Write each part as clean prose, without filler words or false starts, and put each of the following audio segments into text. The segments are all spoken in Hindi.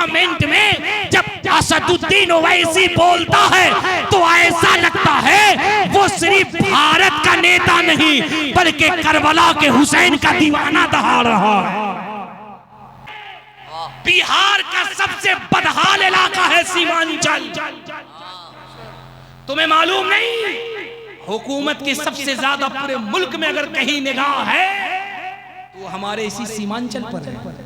पार्लियामेंट में जब असदुद्दीन ओवैसी बोलता है तो ऐसा लगता है वो सिर्फ भारत का नेता नहीं बल्कि करबला के हुसैन का दीवाना दहाड़ रहा है। बिहार का सबसे बदहाल इलाका है सीमांचल। तुम्हें मालूम नहीं, हुकूमत की सबसे ज्यादा पूरे मुल्क में अगर कहीं निगाह है तो हमारे इसी सीमांचल पर है।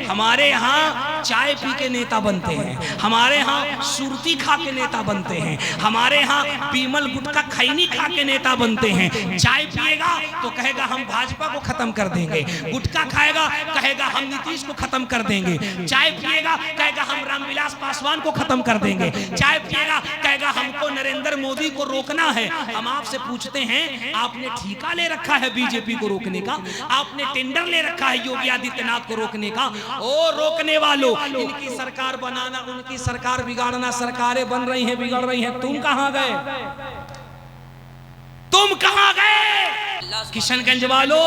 हमारे यहाँ चाय पी के नेता बनते हैं, हमारे यहाँ सुरती खा के नेता बनते हैं, हमारे यहाँ बीमल गुटखा खैनी खा के नेता बनते हैं। चाय पिएगा तो कहेगा हम भाजपा को खत्म कर देंगे, गुटखा खाएगा कहेगा हम नीतीश को खत्म कर देंगे, चाय पिएगा कहेगा हम रामविलास पासवान को खत्म कर देंगे, चाय पिएगा कहेगा हमको नरेंद्र मोदी को रोकना है। हम आपसे पूछते हैं, आपने ठेका ले रखा है बीजेपी को रोकने का, आपने टेंडर ले रखा है योगी आदित्यनाथ को रोकने का? ओ रोकने वालों, इनकी सरकार बनाना उनकी सरकार बिगाड़ना, सरकारें बन रही हैं बिगड़ रही हैं, तुम कहां गए? तुम कहां गए? किशनगंज वालों,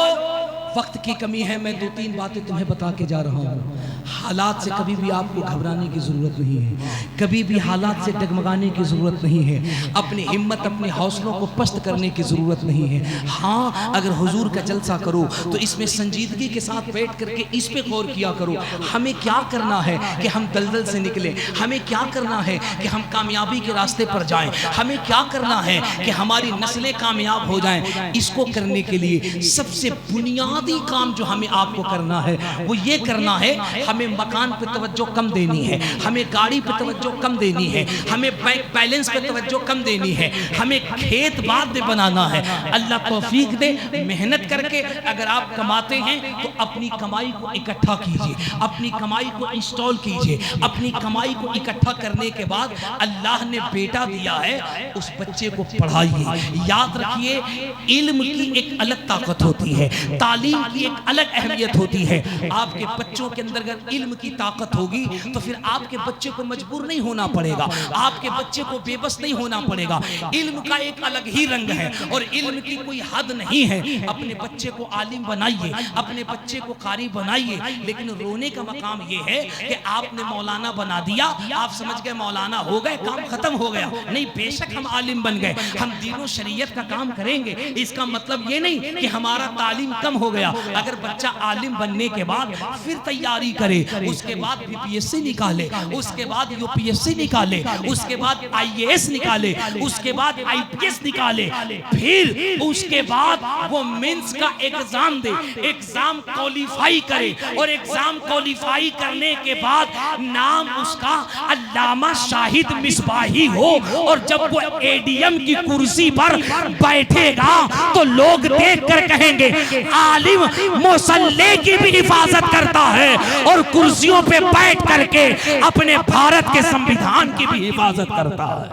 वक्त की कमी है, मैं 2-3 बातें तुम्हें बता के जा रहा हूं। हालात से कभी भी आपको घबराने की जरूरत नहीं है, कभी भी हालात से डगमगाने की जरूरत नहीं है, अपनी हिम्मत अपने हौसलों को पस्त करने की जरूरत नहीं है। हाँ, अगर हुजूर का जलसा करो तो इसमें संजीदगी के साथ बैठ करके इस पे गौर किया करो, हमें क्या करना है कि हम दलदल से निकले, हमें क्या करना है कि हम कामयाबी के रास्ते पर जाएं, हमें क्या करना है कि हमारी नस्लें कामयाब हो जाएं। इसको करने के लिए सबसे बुनियादी काम जो हमें आपको करना है वो ये करना है, हमें मकान पे तवज्जो कम देनी है, हमें गाड़ी पे तवज्जो कम देनी है, हमें बैंक बैलेंस पे तवज्जो कम देनी है, हमें खेत बाद बनाना है। अल्लाह तौफीक दे, मेहनत करके अगर आप कमाते हैं तो अपनी कमाई को इकट्ठा कीजिए, अपनी कमाई को इंस्टॉल कीजिए, अपनी कमाई को इकट्ठा करने के बाद अल्लाह ने बेटा दिया है उस बच्चे को पढ़ाइए। याद रखिए, इल्म की एक अलग ताकत होती है, तालीम की एक अलग अहमियत होती है। आपके बच्चों के अंदर अगर इल्म की ताकत होगी तो फिर आपके बच्चे को मजबूर नहीं होना पड़ेगा, आपके बच्चे को बेबस नहीं होना पड़ेगा। इल्म का एक अलग ही रंग है और इल्म की कोई हद नहीं है। अपने बच्चे को आलिम बनाइए, अपने बच्चे को कारी बनाइए, लेकिन रोने का मकाम ये है कि आपने मौलाना बना दिया, आप समझ गए मौलाना हो गए, काम खत्म हो गया। नहीं, बेशक हम आलिम बन गए, हम दीन और शरीयत का काम करेंगे, इसका मतलब ये नहीं कि हमारा तालीम कम हो गया। अगर बच्चा आलिम बनने के बाद फिर तैयारी करे, उसके बाद बीपीएससी निकाले, उसके बाद यूपीएससी निकाले, उसके बाद आईएएस निकाले, उसके बाद आईपीएस निकाले, फिर उसके बाद वो मेंस का एग्जाम दे, एग्जाम क्वालिफाई करे और एग्जाम क्वालिफाई करने के बाद नाम उसका अल्लामा शाहिद मिसबाही हो और जब वो एडीएम की कुर्सी पर बैठेगा तो लोग देखकर कहेंगे आलिम मुसल्ले की भी हिफाजत करता है और कुर्सियों पे बैठ करके अपने भारत के संविधान की भी हिफाजत करता है।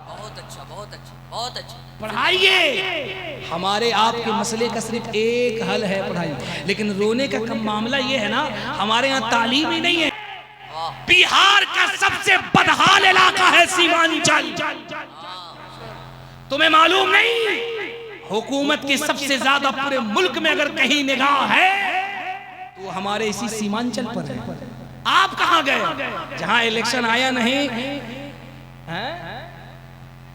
बहुत अच्छा, बहुत अच्छा, बहुत अच्छा। पढ़ाइए। हमारे आपके मसले का सिर्फ एक हल है, पढ़ाई। लेकिन रोने का कम मामला ये है ना, हमारे यहाँ तालीम ही नहीं है। बिहार का सबसे बदहाल इलाका है सीमांचल। तुम्हें मालूम नहीं, हुकूमत की सबसे ज्यादा पूरे मुल्क में अगर कहीं निगाह है तो हमारे इसी सीमांचल पर है। आप कहां गए जहां इलेक्शन आया नहीं है?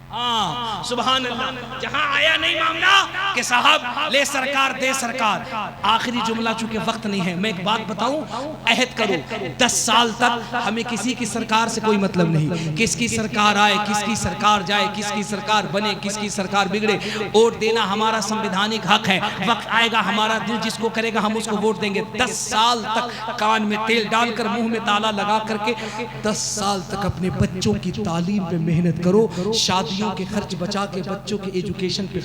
हाँ, सुभान अल्लाह, जहां आया नहीं मामला कि साहब ले सरकार दे सरकार। आखिरी जुमला, चूंकि वक्त नहीं है, मैं एक बात बताऊं, अहद करो 10 साल तक हमें किसी की सरकार से कोई मतलब नहीं, किसकी सरकार आए, किसकी सरकार जाए, किसकी सरकार बने, किसकी सरकार बिगड़े, वोट देना हमारा संवैधानिक हक है। वक्त आएगा हमारा दिल जिसको करेगा हम उसको वोट देंगे। 10 साल तक कान में तेल डालकर मुंह में ताला लगा करके 10 साल तक अपने बच्चों की तालीम पे मेहनत करो, शादियों के खर्च बचा के बच्चों के एजुकेशन पे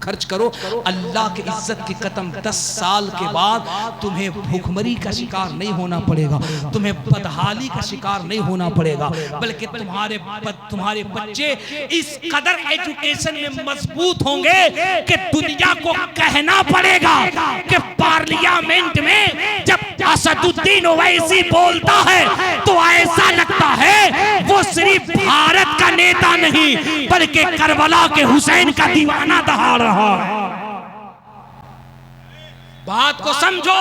खर्च करो। अल्लाह के इज्जत की कसम 10 साल के बाद तुम्हें भूखमरी का शिकार नहीं होना पड़ेगा, तुम्हें बदहाली का शिकार नहीं होना पड़ेगा, बल्कि तुम्हारे बच्चे इस कदर एजुकेशन में मजबूत होंगे कि दुनिया को कहना पड़ेगा कि पार्लियामेंट में जब असदुद्दीन ओवैसी बोलता है तो ऐसा लगता है वो सिर्फ भारत का नेता नहीं बल्कि करबला के हुसैन का दीवाना दहाड़ रहा है। बात को समझो,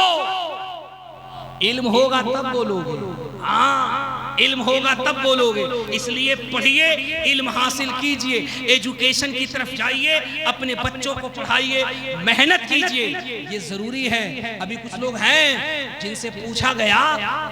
इल्म होगा तब बोलोगे। हाँ, इल्म होगा तब बोलोगे। इसलिए पढ़िए, इल्म हासिल कीजिए, एजुकेशन की तरफ जाइए, अपने बच्चों को पढ़ाइए, मेहनत कीजिए, ये जरूरी है। अभी कुछ लोग हैं जिनसे पूछा गया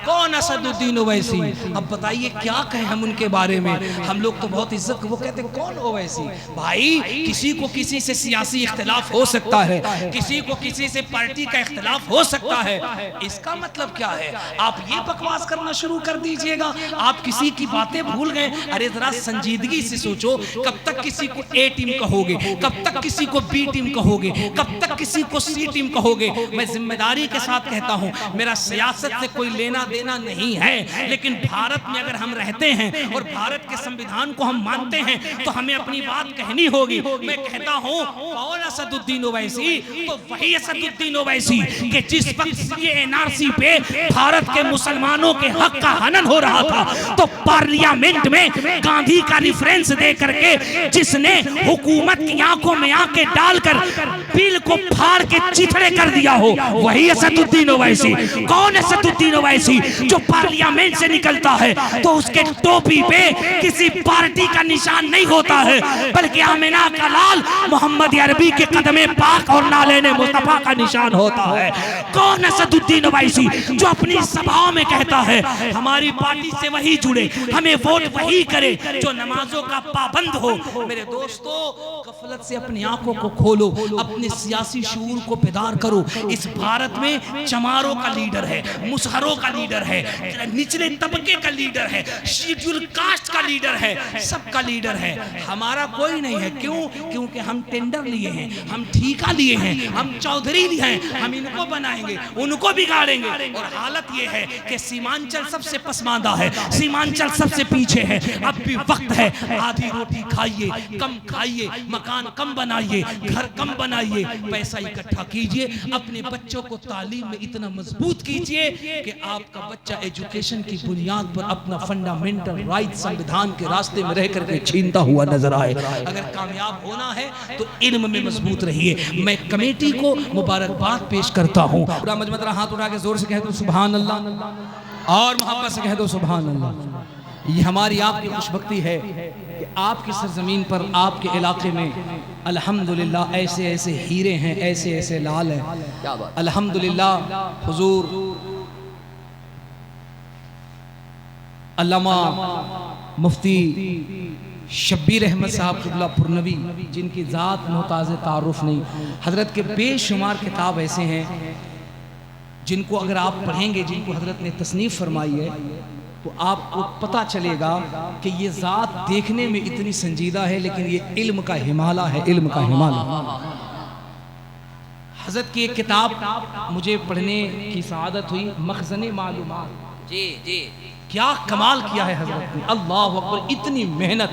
कौन असदुद्दीन ओवैसी, अब बताइए क्या कहें हम उनके बारे में। हम लोग तो बहुत इज्जत, वो कहते कौन ओवैसी। भाई किसी को किसी से सियासी इख्तिलाफ हो सकता है, किसी को किसी से पार्टी का इख्तिलाफ हो सकता है, इसका मतलब क्या है आप ये बकवास करना शुरू कर दीजिएगा। आप किसी की बातें भूल गए। अरे जरा संजीदगी से सोचो, कब तक किसी को ए टीम कहोगे, कब तक किसी को बी टीम कहोगे, कब तक किसी को सी टीम कहोगे। मैं जिम्मेदारी के साथ कहता हूं, मेरा सियासत से कोई लेना देना नहीं है, लेकिन भारत में अगर हम रहते हैं और भारत के संविधान को हम मानते हैं तो हमें अपनी बात कहनी होगी। मैं कहता हूं कौन असदुद्दीन ओवैसी, तो वही असदुद्दीन ओवैसी कि जिस वक्त ये एनआरसी पे भारत के मुसलमानों के हक का हनन हो रहा था तो पार्लियामेंट में गांधी का रिफरेंस दे करके जिसने हुकूमत की आंखों में आंखें डालकर बिल को फाड़ के चिथड़े कर दिया हो, वही असदुद्दीन ओवैसी। कौन असदुद्दीन ओवैसी? जो पार्लियामेंट से निकलता है तो उसके टोपी पे किसी पार्टी का निशान नहीं होता है, बल्कि आमिना का लाल मोहम्मद अरबी के कदमे पाक और नालेने मुस्तफा का निशान होता है। कौन असदुद्दीन ओवैसी? जो अपनी सभाओं में कहता है हमारी पार्टी से वही जुड़े, हमें वोट वही करे जो नमाजों का पाबंद हो। मेरे दोस्तों, गफलत से अपनी आंखों को खोलो, अपने सियासी शऊर को बेदार करो। इस भारत में चमारों का लीडर है, मुसहरों का लीडर है, निचले तबके का लीडर है, शेड्यूल कास्ट का लीडर है, सबका लीडर है। हमारा कोई नहीं है। क्यों? क्योंकि हम टेंडर लिए हैं, हम ठीका लिए हैं, हम चौधरी लिए हैं, हम इनको बनाएंगे, उनको बिगाड़ेंगे। और हालत ये है कि सीमांचल सबसे पसमानदा है, सीमांचल सबसे पीछे है। अब भी वक्त है, आधी रोटी खाइए, कम खाइए, मकान कम बनाइए, घर कम बनाइए, पैसा इकट्ठा कीजिए, अपने बच्चों को तालीम में इतना मजबूत कीजिए कि आपका बच्चा एजुकेशन की बुनियाद पर अपना फंडामेंटल राइट संविधान के रास्ते में रह करके छीनता हुआ नजर आए। अगर कामयाब होना है तो इल्म में मजबूत रहिए। मैं कमेटी को मुबारकबाद पेश करता हूँ। पूरा मजमा जरा हाथ उठा के जोर से कह दो सुभान अल्लाह, और मोहब्बत से कह दो सुभान अल्लाह। ये हमारी आपकी खुशबख्ती है कि आपकी सरजमीन पर, आपके इलाके में अल्हम्दुलिल्लाह ऐसे ऐसे हीरे हैं, ऐसे ऐसे लाल हैं। अल्हम्दुलिल्लाह हुजूर अल्लामा मुफ्ती शब्बीर अहमद साहब क़िबला पुरनवी, जिनकी ज़ात मोहताज़ तारुफ नहीं, हज़रत के बेशुमार किताब ऐसे हैं जिनको अगर आप पढ़ेंगे, जिनको हज़रत ने तसनीफ़ फरमाई है, तो आपको पता चलेगा कि ये ज़ात देखने में इतनी संजीदा है, लेकिन ये इल्म का हिमालय है, इल्म का हिमालय। हज़रत की एक किताब मुझे पढ़ने की सआदत हुई, मखज़न मालूमात। जी जी, क्या कमाल किया है हज़रत ने, अल्लाह अकबर। इतनी मेहनत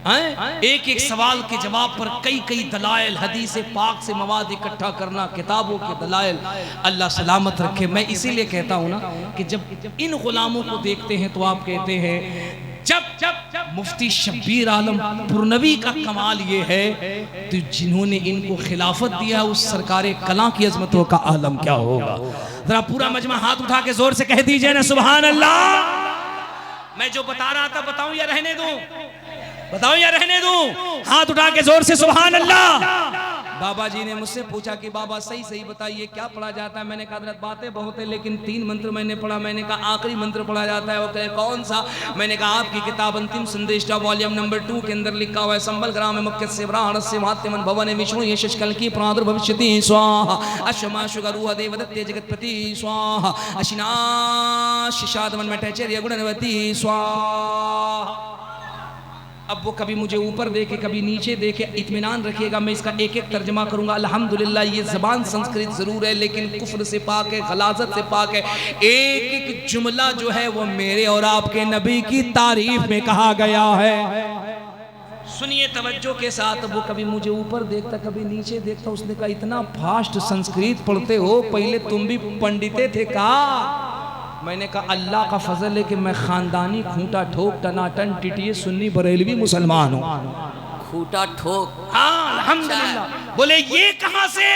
हैं, एक एक सवाल के जवाब पर कई कई दलाइल, हदीस पाक से मवाद इकट्ठा करना, किताबों के दलाइल। अल्लाह सलामत रखे। मैं इसीलिए कहता हूँ ना कि जब इन गुलामों को देखते हैं तो आप कहते हैं जब मुफ्ती शब्बीर आलम पुरनवी का कमाल ये है तो जिन्होंने इनको खिलाफत दिया उस सरकार कला की अजमतों का आलम क्या होगा। जरा पूरा मजमा हाथ उठा के जोर से कह दीजिए ना सुभान अल्लाह। मैं जो बता रहा था बताऊं या रहने दूं? बताऊं या रहने दूं? हाथ उठा के जोर से सुभान अल्लाह। बाबा जी ने मुझसे पूछा कि बाबा सही सही बताइए क्या पढ़ा जाता है। मैंने कहा हज़रत बातें बहुत है, लेकिन 3 मंत्र मैंने पढ़ा। मैंने कहा आखिरी मंत्र पढ़ा जाता है। वो कहे कौन सा? मैंने कहा आपकी किताब अंतिम संदेश वॉल्यूम नंबर 2 के अंदर लिखा हुआ है, संबल ग्राम मुख्य से महात्मन भवन विष्णु ये शशकल की प्रादुर्भविष्यति स्वाहा अश्वमा शुगरुह देवदत्ते जगतपति स्वाहा अशिना शिशादमन मठचर्य गुणवती स्वाहा। अब वो कभी मुझे ऊपर देखे कभी नीचे देखे, इत्मीनान रखिएगा मैं इसका एक एक तर्जमा करूंगा। अल्हम्दुलिल्लाह ये ज़बान संस्कृत ज़रूर है, लेकिन कुफ्र से पाक है, गलाजत से पाक है। एक एक जुमला जो है वो मेरे और आपके नबी की तारीफ में कहा गया है। सुनिए तवज्जो के साथ। वो कभी मुझे ऊपर देखता कभी नीचे देखता। उसने कहा इतना फास्ट संस्कृत पढ़ते हो, पहले तुम भी पंडिते थे का? मैंने कहा अल्लाह का फजल है कि मैं खानदानी खूंटा ठोक टनाटन टिटिए सुन्नी बरेलवी मुसलमान हूँ। खूंटा ठोक, हाँ अल्हम्दुलिल्लाह। बोले ये कहाँ से?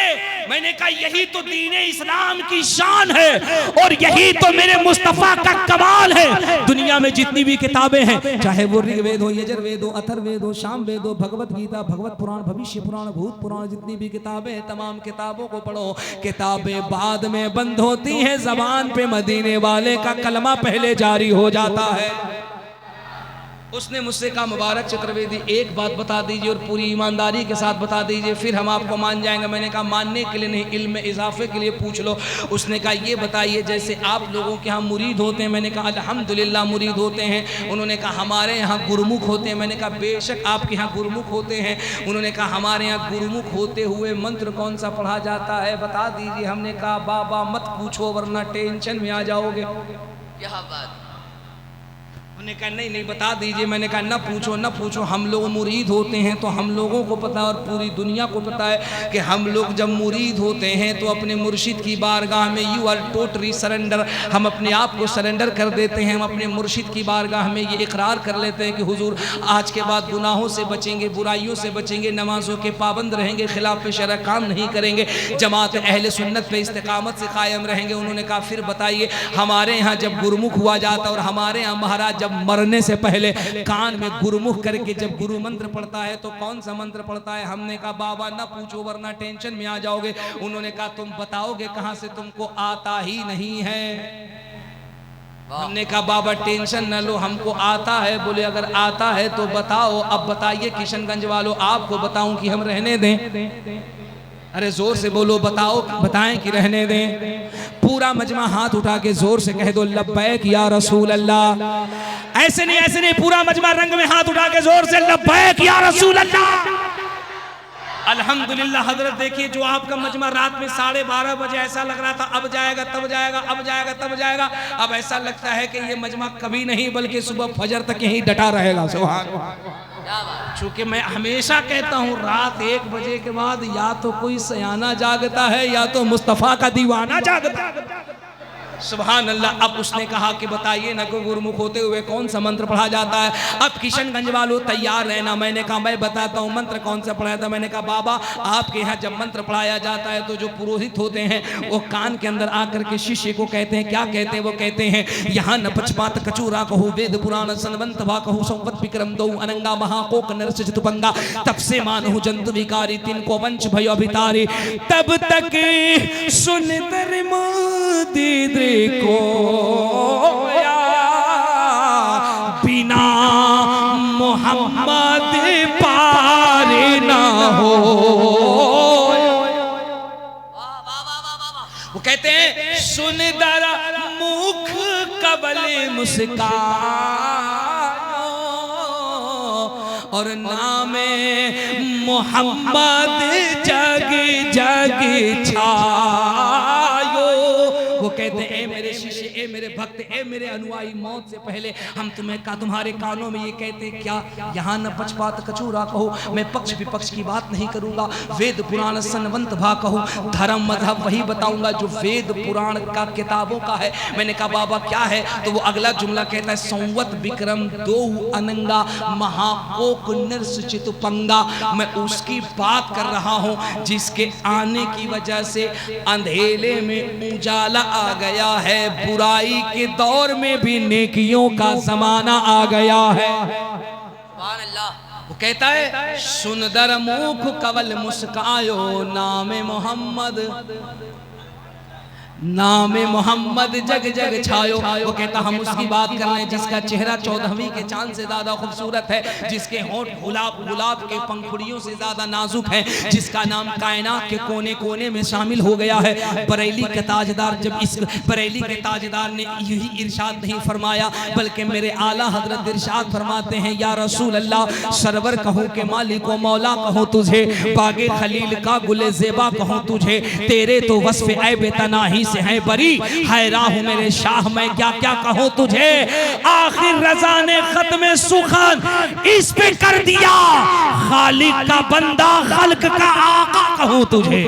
मैंने कहा यही तो दीन इस्लाम की शान है और यही तो मेरे मुस्तफा का कमाल है। दुनिया में जितनी भी किताबें हैं, चाहे वो ऋग्वेद हो, यजुर्वेद हो, अथर्ववेद हो, सामवेद हो, भगवत गीता, भगवत पुराण, भविष्य पुराण, भूत पुराण, जितनी भी किताबें हैं, तमाम किताबों को पढ़ो। किताबें बाद में बंद होती हैं, ज़बान पे मदीने वाले का कलमा पहले जारी हो जाता है। उसने मुझसे कहा मुबारक चतुर्वेदी एक बात बता दीजिए और पूरी ईमानदारी के साथ बता दीजिए, फिर हम आपको मान जाएंगे। मैंने कहा मानने के लिए नहीं, इल्म में इजाफे के लिए पूछ लो। उसने कहा ये बताइए, जैसे आप लोगों के यहाँ मुरीद होते हैं। मैंने कहा अल्हम्दुलिल्लाह मुरीद होते हैं। उन्होंने कहा हमारे यहाँ गुरुमुख होते हैं। मैंने कहा बेशक आपके यहाँ गुरुमुख होते हैं। उन्होंने कहा हमारे यहाँ गुरुमुख होते हुए मंत्र कौन सा पढ़ा जाता है बता दीजिए। हमने कहा बाबा मत पूछो वरना टेंशन में आ जाओगे। क्या बात। उन्होंने कहा नहीं नहीं बता दीजिए। मैंने कहा न पूछो न पूछो, हम लोग मुरीद होते हैं तो हम लोगों को पता और पूरी दुनिया को पता है कि हम लोग जब मुरीद होते हैं तो अपने मुर्शिद की बारगाह में यू आर टोटली सरेंडर, हम अपने आप को सरेंडर कर देते हैं। हम अपने मुर्शिद की बारगाह में ये इकरार कर लेते हैं कि हुजूर आज के बाद गुनाहों से बचेंगे, बुराइयों से बचेंगे, नमाजों के पाबंद रहेंगे, खिलाफ शरअ काम नहीं करेंगे, जमात अहले सुन्नत पे इस्तिकामत से कायम रहेंगे। उन्होंने कहा फिर बताइए, हमारे यहाँ जब गुरुमुख हुआ जाता और हमारे यहाँ महाराज मरने से पहले कान में गुरुमुख करके जब गुरु मंत्र पढ़ता है तो कौन सा मंत्र पढ़ता है। हमने कहा बाबा ना पूछो वरना टेंशन में आ जाओगे। उन्होंने कहा तुम बताओगे कहां से, तुमको आता ही नहीं है। हमने कहा बाबा टेंशन न लो, हमको आता है। बोले अगर आता है तो बताओ। अब बताइए किशनगंज वालों, आपको बताऊं कि हम रहने दें? अरे जोर से बोलो, बताओ बताएं कि रहने दें? पूरा मजमा हाथ उठा के जोर से कह दो लब्बैक या रसूल अल्लाह। ऐसे नहीं, पूरा मजमा रंग में हाथ उठा के जोर से लब्बैक या रसूल अल्लाह। अल्हम्दुलिल्लाह हजरत देखिए, जो आपका मजमा रात में 12:30 बजे ऐसा लग रहा था अब जाएगा तब जाएगा, अब जाएगा तब जाएगा, अब ऐसा लगता है कि ये मजमा कभी नहीं बल्कि सुबह फजर तक यहीं डटा रहेगा। सुभान। चूंकि मैं हमेशा कहता हूँ रात 1 बजे के बाद या तो कोई सयाना जागता है या तो मुस्तफा का दीवाना जागता है। सुभान अल्लाह। अब उसने कहा कि बताइए ना को गुरुमुख होते हुए कौन सा मंत्र पढ़ा जाता है। अब किशनगंज वालों तैयार रहना। मैंने कहा मैं बताता हूँ मंत्र कौन सा पढ़ाया था। मैंने कहा बाबा आपके यहाँ जब मंत्र पढ़ाया जाता है तो जो पुरोहित होते हैं वो कान के अंदर आकर के शिष्य को कहते हैं, क्या कहते हैं? वो कहते हैं यहाँ न पचपात कचूरा कहू वेद पुराण सनवंत भा कहू संवत विक्रम दो अनंगा महाकोक नरस चतुपंगा तब से मानहु जंतु विकारी तिन को वंश भय अभितारी तब तक सुन दर मोदी को या बिना मोहम्मद पार ना हो। वो कहते हैं सुन दरा मुख कबल मुस्कान और नामे मोहम्मद जग जग छायो। वो कहते हैं ए मेरे शिष्य, ए मेरे भक्त, ए मेरे अनुयायी, मौत से पहले हम तुम्हारे कानों में ये कहते हैं क्या? यहाँ न पक्षपात कचूरा कहो, मैं पक्ष विपक्ष की बात नहीं करूंगा, वेद पुराण सनवंत भा कहो, धर्म मजहब वही बताऊंगा जो वेद पुराण का किताबों का है। मैंने कहा बाबा क्या है? तो वो अगला जुमला कहता है संवत विक्रम दो अनंगा महाकोक नृस चितुपंगा। मैं उसकी बात कर रहा हूँ जिसके आने की वजह से अंधेरे में उजाला आ गया है, बुराई के दौर में भी नेकियों का जमाना आ गया है। वो कहता है सुंदर मुख कवल मुस्कायो नामे मोहम्मद, नामे मोहम्मद जग जग छायो। वो कहता हम उसकी बात कर रहे हैं जिसका चेहरा 14वीं के चांद से ज्यादा खूबसूरत है, जिसके होंठ गुलाब के पंखुड़ियों से ज्यादा नाजुक है, जिसका नाम कायनात के कोने कोने में शामिल हो गया है। बरेली के ताजदार, जब इस बरेली के ताजदार ने यही इरशाद नहीं फरमाया बल्कि मेरे आला हजरत इरशाद फरमाते हैं या रसूल अल्लाह सरवर कहूँ के मालिक व मौला कहूँ तुझे, बागे खलील का गुले ज़ेबा कहूँ तुझे, तेरे तो वस्फ़ ऐब तनाही से है बरी, हैरा हूँ मेरे शाह मैं क्या क्या कहूँ तुझे। आखिर रज़ा ने खत्म सुखान इस पे कर दिया, खालिक का बंदा खल्क का आका कहूँ तुझे।